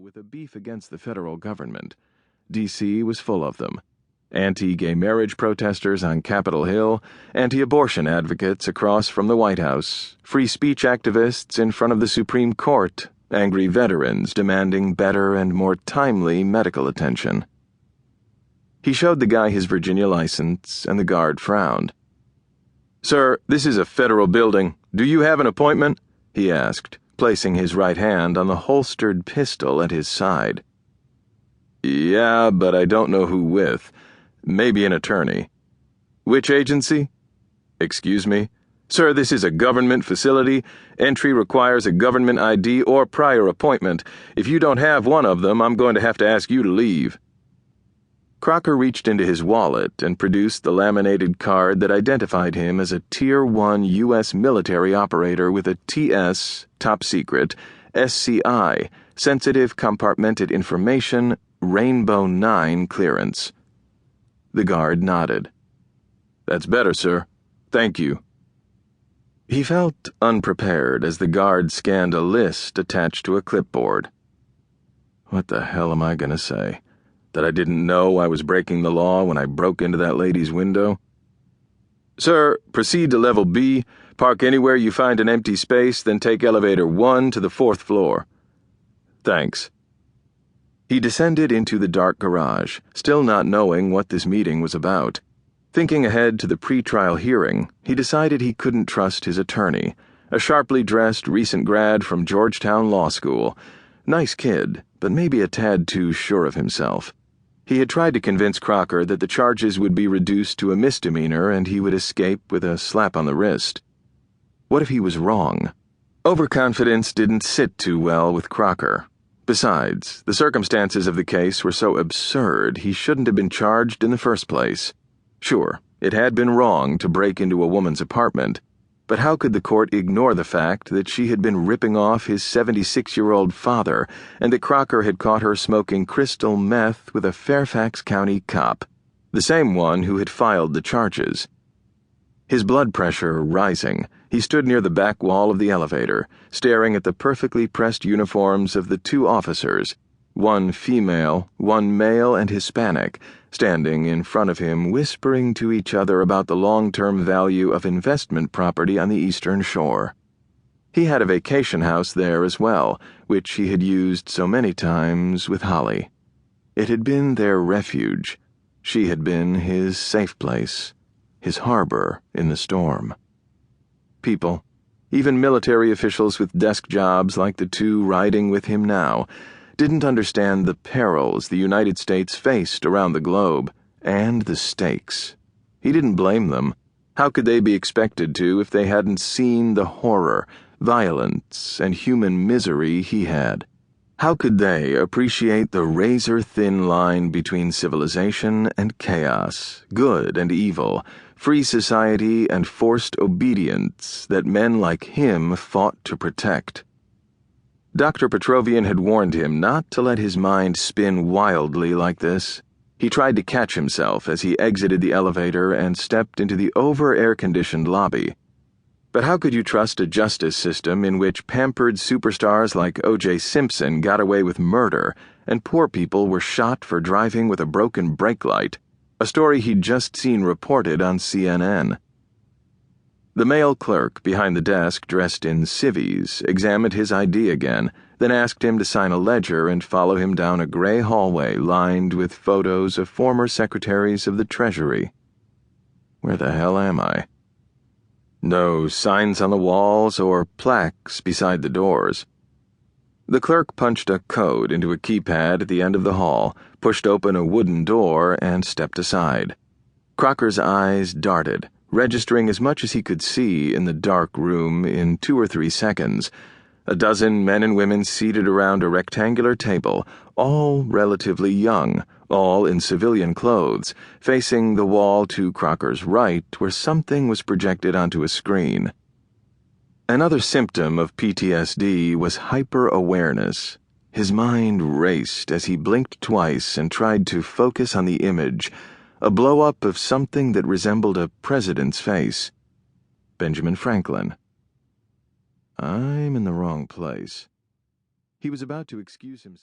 with a beef against the federal government. D.C. was full of them. Anti-gay marriage protesters on Capitol Hill, anti-abortion advocates across from the White House, free speech activists in front of the Supreme Court, angry veterans demanding better and more timely medical attention. He showed the guy his Virginia license, and the guard frowned. "Sir, this is a federal building. Do you have an appointment?" he asked, placing his right hand on the holstered pistol at his side. "Yeah, but I don't know who with. Maybe an attorney." "Which agency?" "Excuse me?" "Sir, this is a government facility. Entry requires a government ID or prior appointment. If you don't have one of them, I'm going to have to ask you to leave." Crocker reached into his wallet and produced the laminated card that identified him as a Tier 1 U.S. military operator with a TS, top secret, SCI, sensitive compartmented information, Rainbow 9 clearance. The guard nodded. "That's better, sir. Thank you." He felt unprepared as the guard scanned a list attached to a clipboard. What the hell am I going to say? That I didn't know I was breaking the law when I broke into that lady's window? "Sir, proceed to level B, park anywhere you find an empty space, then take elevator 1 to the 4th floor." "Thanks." He descended into the dark garage, still not knowing what this meeting was about. Thinking ahead to the pre-trial hearing, he decided he couldn't trust his attorney, a sharply dressed recent grad from Georgetown Law School. Nice kid, but maybe a tad too sure of himself. He had tried to convince Crocker that the charges would be reduced to a misdemeanor and he would escape with a slap on the wrist. What if he was wrong? Overconfidence didn't sit too well with Crocker. Besides, the circumstances of the case were so absurd he shouldn't have been charged in the first place. Sure, it had been wrong to break into a woman's apartment, but how could the court ignore the fact that she had been ripping off his 76-year-old father and that Crocker had caught her smoking crystal meth with a Fairfax County cop, the same one who had filed the charges? His blood pressure rising, he stood near the back wall of the elevator, staring at the perfectly pressed uniforms of the two officers, one female, one male and Hispanic, standing in front of him whispering to each other about the long-term value of investment property on the Eastern Shore. He had a vacation house there as well, which he had used so many times with Holly. It had been their refuge. She had been his safe place, his harbor in the storm. People, even military officials with desk jobs like the two riding with him now, didn't understand the perils the United States faced around the globe, and the stakes. He didn't blame them. How could they be expected to if they hadn't seen the horror, violence, and human misery he had? How could they appreciate the razor-thin line between civilization and chaos, good and evil, free society and forced obedience that men like him fought to protect? Dr. Petrovian had warned him not to let his mind spin wildly like this. He tried to catch himself as he exited the elevator and stepped into the over-air-conditioned lobby. But how could you trust a justice system in which pampered superstars like O.J. Simpson got away with murder and poor people were shot for driving with a broken brake light, a story he'd just seen reported on CNN? The male clerk behind the desk, dressed in civvies, examined his ID again, then asked him to sign a ledger and follow him down a gray hallway lined with photos of former secretaries of the Treasury. Where the hell am I? No signs on the walls or plaques beside the doors. The clerk punched a code into a keypad at the end of the hall, pushed open a wooden door, and stepped aside. Crocker's eyes darted, registering as much as he could see in the dark room in 2 or 3 seconds. A dozen men and women seated around a rectangular table, all relatively young, all in civilian clothes, facing the wall to Crocker's right where something was projected onto a screen. Another symptom of PTSD was hyper-awareness. His mind raced as he blinked twice and tried to focus on the image, a blow-up of something that resembled a president's face. Benjamin Franklin. I'm in the wrong place. He was about to excuse himself.